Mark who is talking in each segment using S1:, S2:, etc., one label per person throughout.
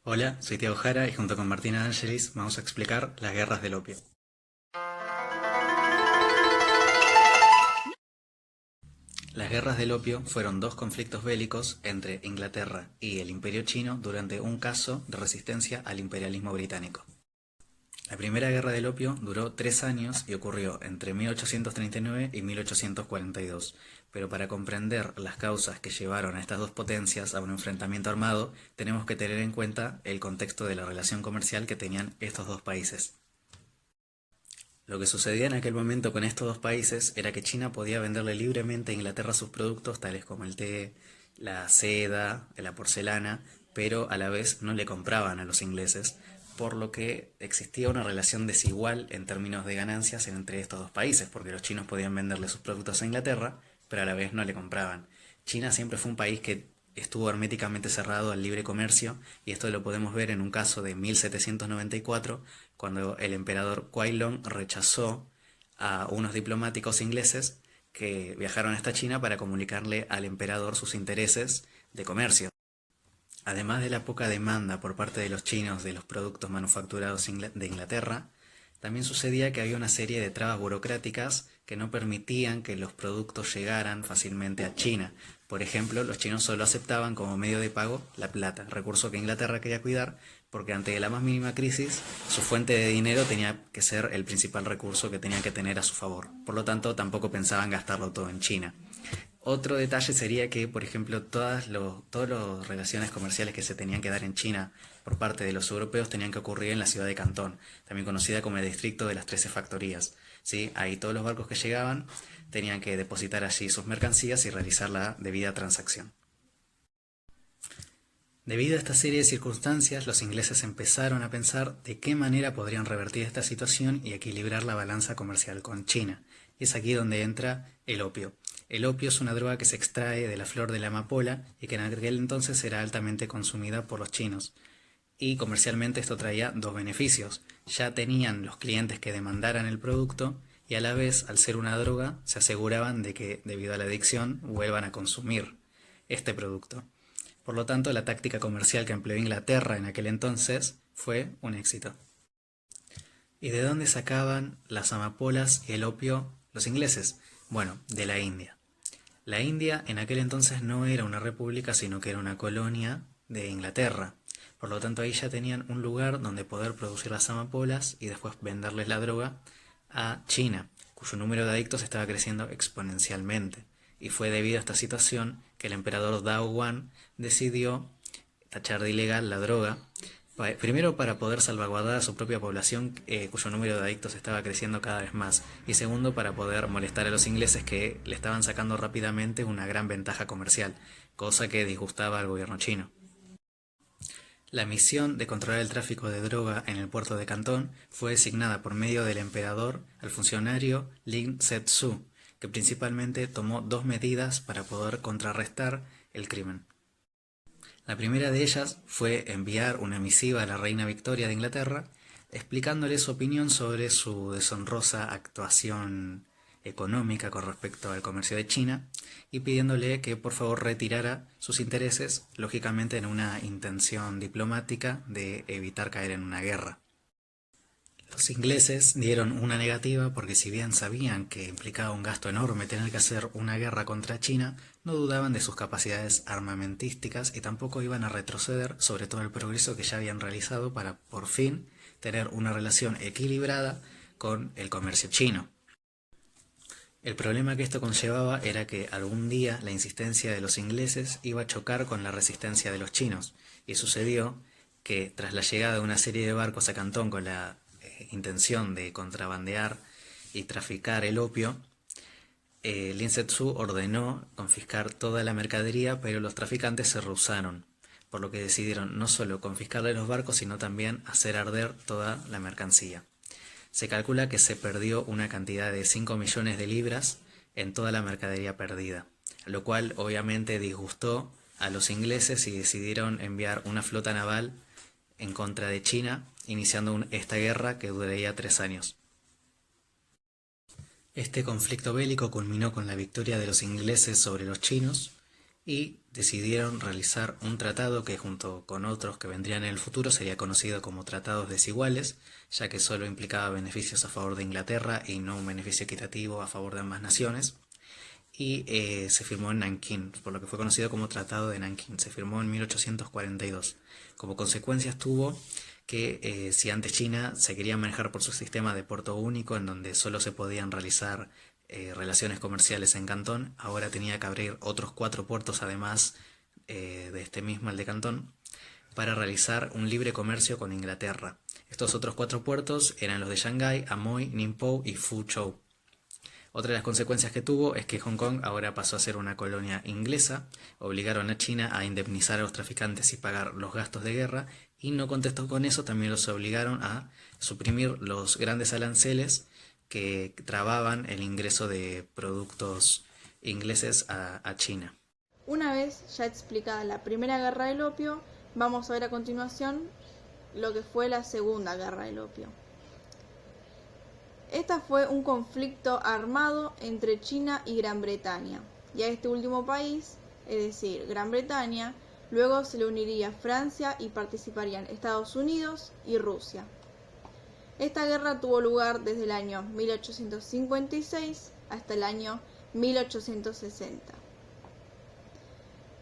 S1: Hola, soy Tiago Jara y junto con Martina Angelis vamos a explicar las guerras del opio. Las guerras del opio fueron dos conflictos bélicos entre Inglaterra y el Imperio Chino durante un caso de resistencia al imperialismo británico. La primera guerra del opio duró 3 años y ocurrió entre 1839 y 1842, pero para comprender las causas que llevaron a estas dos potencias a un enfrentamiento armado, tenemos que tener en cuenta el contexto de la relación comercial que tenían estos dos países. Lo que sucedía en aquel momento con estos dos países era que China podía venderle libremente a Inglaterra sus productos tales como el té, la seda, la porcelana, pero a la vez no le compraban a los ingleses, por lo que existía una relación desigual en términos de ganancias entre estos dos países, porque los chinos podían venderle sus productos a Inglaterra, pero a la vez no le compraban. China siempre fue un país que estuvo herméticamente cerrado al libre comercio, y esto lo podemos ver en un caso de 1794, cuando el emperador Long rechazó a unos diplomáticos ingleses que viajaron hasta China para comunicarle al emperador sus intereses de comercio. Además de la poca demanda por parte de los chinos de los productos manufacturados de Inglaterra, también sucedía que había una serie de trabas burocráticas que no permitían que los productos llegaran fácilmente a China. Por ejemplo, los chinos solo aceptaban como medio de pago la plata, recurso que Inglaterra quería cuidar porque ante la más mínima crisis su fuente de dinero tenía que ser el principal recurso que tenían que tener a su favor. Por lo tanto, tampoco pensaban gastarlo todo en China. Otro detalle sería que, por ejemplo, todas las relaciones comerciales que se tenían que dar en China por parte de los europeos tenían que ocurrir en la ciudad de Cantón, también conocida como el distrito de las 13 factorías. ¿Sí? Ahí todos los barcos que llegaban tenían que depositar allí sus mercancías y realizar la debida transacción. Debido a esta serie de circunstancias, los ingleses empezaron a pensar de qué manera podrían revertir esta situación y equilibrar la balanza comercial con China. Y es aquí donde entra el opio. El opio es una droga que se extrae de la flor de la amapola y que en aquel entonces era altamente consumida por los chinos. Y comercialmente esto traía dos beneficios. Ya tenían los clientes que demandaran el producto y a la vez, al ser una droga, se aseguraban de que, debido a la adicción, vuelvan a consumir este producto. Por lo tanto, la táctica comercial que empleó Inglaterra en aquel entonces fue un éxito. ¿Y de dónde sacaban las amapolas y el opio los ingleses? Bueno, de la India. La India en aquel entonces no era una república, sino que era una colonia de Inglaterra. Por lo tanto, ahí ya tenían un lugar donde poder producir las amapolas y después venderles la droga a China, cuyo número de adictos estaba creciendo exponencialmente. Y fue debido a esta situación que el emperador Dao Guan decidió tachar de ilegal la droga, primero para poder salvaguardar a su propia población, cuyo número de adictos estaba creciendo cada vez más, y segundo para poder molestar a los ingleses que le estaban sacando rápidamente una gran ventaja comercial, cosa que disgustaba al gobierno chino. La misión de controlar el tráfico de droga en el puerto de Cantón fue designada por medio del emperador al funcionario Lin Zexu, que principalmente tomó dos medidas para poder contrarrestar el crimen. La primera de ellas fue enviar una misiva a la reina Victoria de Inglaterra, explicándole su opinión sobre su deshonrosa actuación económica con respecto al comercio de China y pidiéndole que por favor retirara sus intereses, lógicamente en una intención diplomática de evitar caer en una guerra. Los ingleses dieron una negativa porque si bien sabían que implicaba un gasto enorme tener que hacer una guerra contra China, no dudaban de sus capacidades armamentísticas y tampoco iban a retroceder sobre todo el progreso que ya habían realizado para por fin tener una relación equilibrada con el comercio chino. El problema que esto conllevaba era que algún día la insistencia de los ingleses iba a chocar con la resistencia de los chinos, y sucedió que tras la llegada de una serie de barcos a Cantón con la intención de contrabandear y traficar el opio, Lin Zexu ordenó confiscar toda la mercadería, pero los traficantes se rehusaron, por lo que decidieron no solo confiscarle los barcos, sino también hacer arder toda la mercancía. Se calcula que se perdió una cantidad de 5 millones de libras en toda la mercadería perdida, lo cual obviamente disgustó a los ingleses y decidieron enviar una flota naval en contra de China, iniciando esta guerra que duraría 3 años. Este conflicto bélico culminó con la victoria de los ingleses sobre los chinos y decidieron realizar un tratado que junto con otros que vendrían en el futuro sería conocido como tratados desiguales, ya que solo implicaba beneficios a favor de Inglaterra y no un beneficio equitativo a favor de ambas naciones. Y se firmó en Nankín, por lo que fue conocido como Tratado de Nankín. Se firmó en 1842. Como consecuencias tuvo que si antes China se quería manejar por su sistema de puerto único, en donde solo se podían realizar relaciones comerciales en Cantón, ahora tenía que abrir otros 4 puertos además de este mismo, el de Cantón, para realizar un libre comercio con Inglaterra. Estos otros 4 puertos eran los de Shanghái, Amoy, Ningpo y Fuzhou. Otra de las consecuencias que tuvo es que Hong Kong ahora pasó a ser una colonia inglesa, obligaron a China a indemnizar a los traficantes y pagar los gastos de guerra, y no contestó con eso, también los obligaron a suprimir los grandes aranceles que trababan el ingreso de productos ingleses a China.
S2: Una vez ya explicada la primera guerra del opio, vamos a ver a continuación lo que fue la segunda guerra del opio. Esta fue un conflicto armado entre China y Gran Bretaña, y a este último país, es decir, Gran Bretaña, luego se le uniría Francia y participarían Estados Unidos y Rusia. Esta guerra tuvo lugar desde el año 1856 hasta el año 1860.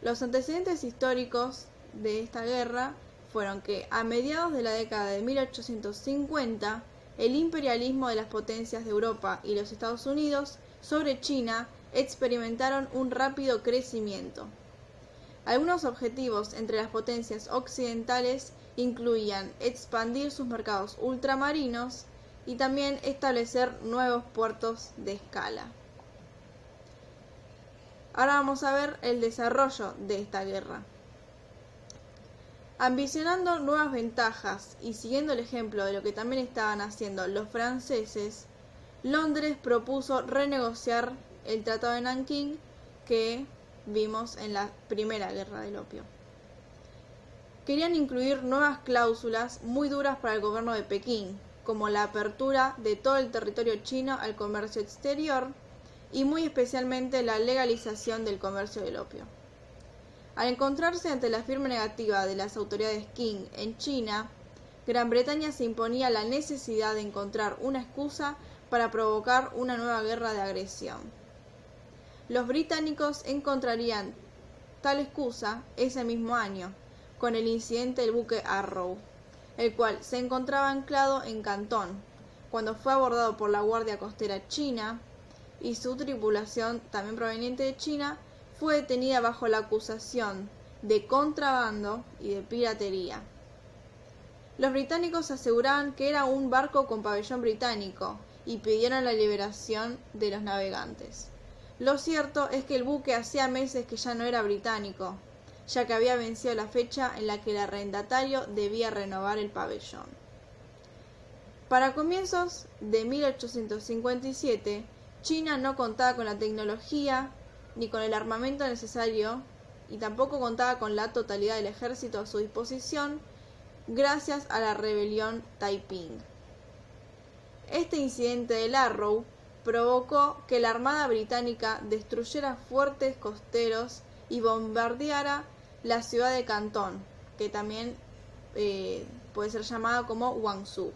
S2: Los antecedentes históricos de esta guerra fueron que a mediados de la década de 1850, el imperialismo de las potencias de Europa y los Estados Unidos sobre China experimentaron un rápido crecimiento. Algunos objetivos entre las potencias occidentales incluían expandir sus mercados ultramarinos y también establecer nuevos puertos de escala. Ahora vamos a ver el desarrollo de esta guerra. Ambicionando nuevas ventajas y siguiendo el ejemplo de lo que también estaban haciendo los franceses, Londres propuso renegociar el Tratado de Nankín que vimos en la primera guerra del opio. Querían incluir nuevas cláusulas muy duras para el gobierno de Pekín, como la apertura de todo el territorio chino al comercio exterior y muy especialmente la legalización del comercio del opio. Al encontrarse ante la firme negativa de las autoridades Qing en China, Gran Bretaña se imponía la necesidad de encontrar una excusa para provocar una nueva guerra de agresión. Los británicos encontrarían tal excusa ese mismo año, con el incidente del buque Arrow, el cual se encontraba anclado en Cantón, cuando fue abordado por la Guardia Costera china y su tripulación, también proveniente de China, fue detenida bajo la acusación de contrabando y de piratería. Los británicos aseguraban que era un barco con pabellón británico y pidieron la liberación de los navegantes. Lo cierto es que el buque hacía meses que ya no era británico, ya que había vencido la fecha en la que el arrendatario debía renovar el pabellón. Para comienzos de 1857, China no contaba con la tecnología ni con el armamento necesario y tampoco contaba con la totalidad del ejército a su disposición gracias a la rebelión Taiping. Este incidente del Arrow provocó que la Armada Británica destruyera fuertes costeros y bombardeara la ciudad de Cantón, que también puede ser llamada como Guangzhou.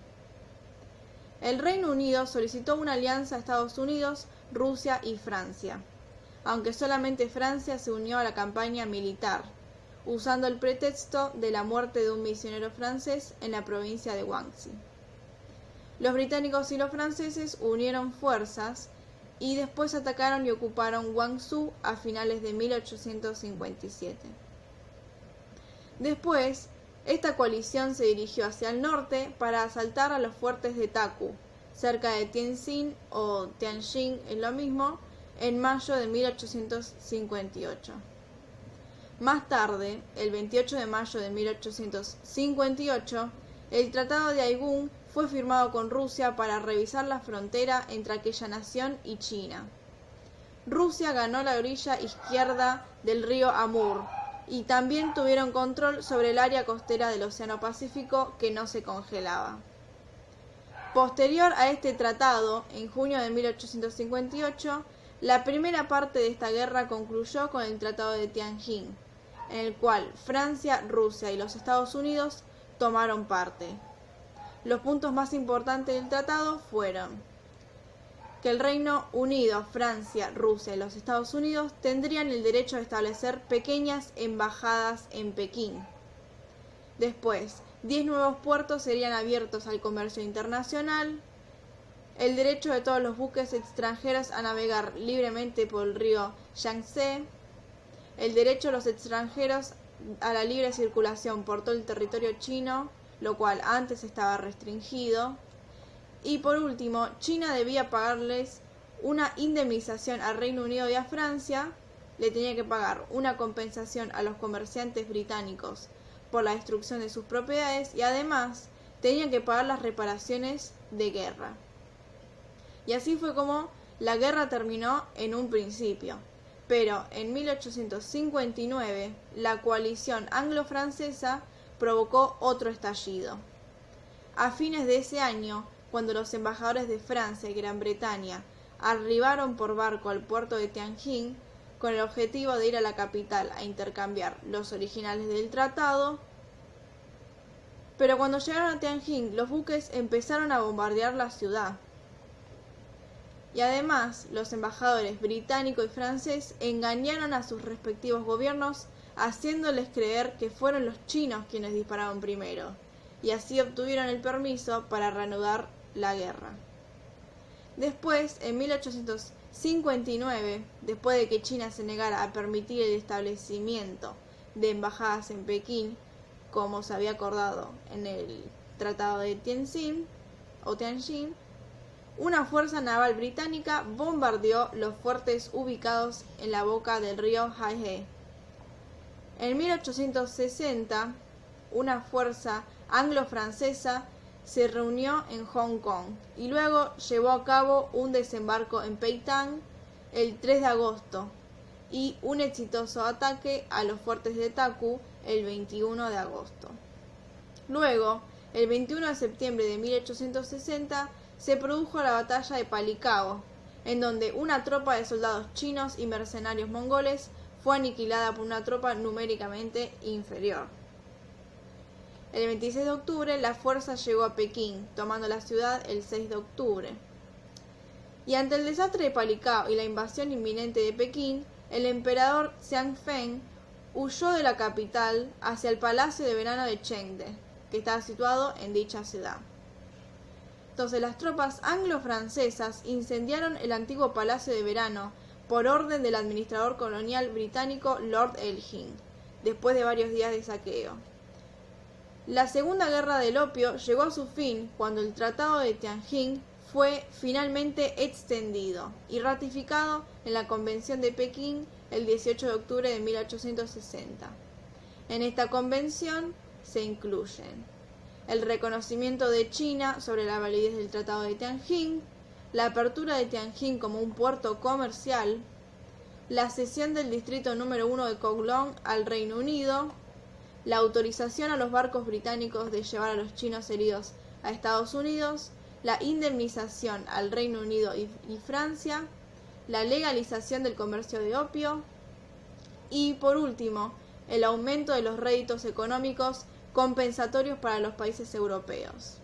S2: El Reino Unido solicitó una alianza a Estados Unidos, Rusia y Francia, aunque solamente Francia se unió a la campaña militar, usando el pretexto de la muerte de un misionero francés en la provincia de Guangxi. Los británicos y los franceses unieron fuerzas y después atacaron y ocuparon Guangzhou a finales de 1857. Después, esta coalición se dirigió hacia el norte para asaltar a los fuertes de Taku, cerca de Tianjin o Tianjin es lo mismo, en mayo de 1858. Más tarde, el 28 de mayo de 1858, el Tratado de Aigun fue firmado con Rusia para revisar la frontera entre aquella nación y China. Rusia ganó la orilla izquierda del río Amur y también tuvieron control sobre el área costera del Océano Pacífico que no se congelaba. Posterior a este tratado, en junio de 1858, La primera parte de esta guerra concluyó con el Tratado de Tianjin, en el cual Francia, Rusia y los Estados Unidos tomaron parte. Los puntos más importantes del tratado fueron que el Reino Unido, Francia, Rusia y los Estados Unidos tendrían el derecho de establecer pequeñas embajadas en Pekín. Después, 10 nuevos puertos serían abiertos al comercio internacional, el derecho de todos los buques extranjeros a navegar libremente por el río Yangtze, el derecho de los extranjeros a la libre circulación por todo el territorio chino, lo cual antes estaba restringido, y por último, China debía pagarles una indemnización al Reino Unido y a Francia, le tenía que pagar una compensación a los comerciantes británicos por la destrucción de sus propiedades y además tenían que pagar las reparaciones de guerra. Y así fue como la guerra terminó en un principio. Pero en 1859 la coalición anglo-francesa provocó otro estallido. A fines de ese año, cuando los embajadores de Francia y Gran Bretaña arribaron por barco al puerto de Tianjin con el objetivo de ir a la capital a intercambiar los originales del tratado, pero cuando llegaron a Tianjin los buques empezaron a bombardear la ciudad. Y además, los embajadores británico y francés engañaron a sus respectivos gobiernos haciéndoles creer que fueron los chinos quienes dispararon primero, y así obtuvieron el permiso para reanudar la guerra. Después, en 1859, después de que China se negara a permitir el establecimiento de embajadas en Pekín, como se había acordado en el Tratado de Tianjin, una fuerza naval británica bombardeó los fuertes ubicados en la boca del río Hai. En 1860, una fuerza anglo-francesa se reunió en Hong Kong y luego llevó a cabo un desembarco en Peitang el 3 de agosto y un exitoso ataque a los fuertes de Taku el 21 de agosto. Luego, el 21 de septiembre de 1860, se produjo la batalla de Palikao, en donde una tropa de soldados chinos y mercenarios mongoles fue aniquilada por una tropa numéricamente inferior. El 26 de octubre la fuerza llegó a Pekín, tomando la ciudad el 6 de octubre. Y ante el desastre de Palikao y la invasión inminente de Pekín, el emperador Xianfeng huyó de la capital hacia el palacio de verano de Chengde, que estaba situado en dicha ciudad. Entonces las tropas anglo-francesas incendiaron el antiguo palacio de verano por orden del administrador colonial británico Lord Elgin, después de varios días de saqueo. La Segunda Guerra del Opio llegó a su fin cuando el Tratado de Tianjin fue finalmente extendido y ratificado en la Convención de Pekín el 18 de octubre de 1860. En esta convención se incluyen el reconocimiento de China sobre la validez del Tratado de Tianjin, la apertura de Tianjin como un puerto comercial, la cesión del distrito número 1 de Kowloon al Reino Unido, la autorización a los barcos británicos de llevar a los chinos heridos a Estados Unidos, la indemnización al Reino Unido y Francia, la legalización del comercio de opio y, por último, el aumento de los réditos económicos compensatorios para los países europeos.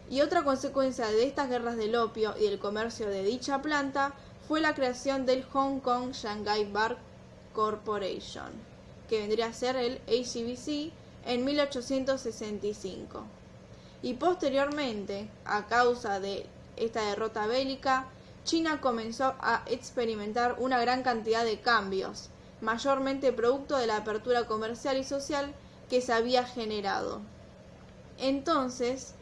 S2: Y otra consecuencia de estas guerras del opio y del comercio de dicha planta fue la creación del Hong Kong Shanghai Bar Corporation, que vendría a ser el HCBC en 1865. Y posteriormente, a causa de esta derrota bélica, China comenzó a experimentar una gran cantidad de cambios, mayormente producto de la apertura comercial y social que se había generado. Entonces,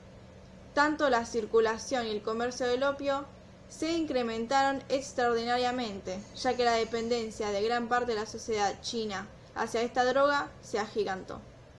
S2: tanto la circulación y el comercio del opio se incrementaron extraordinariamente, ya que la dependencia de gran parte de la sociedad china hacia esta droga se agigantó.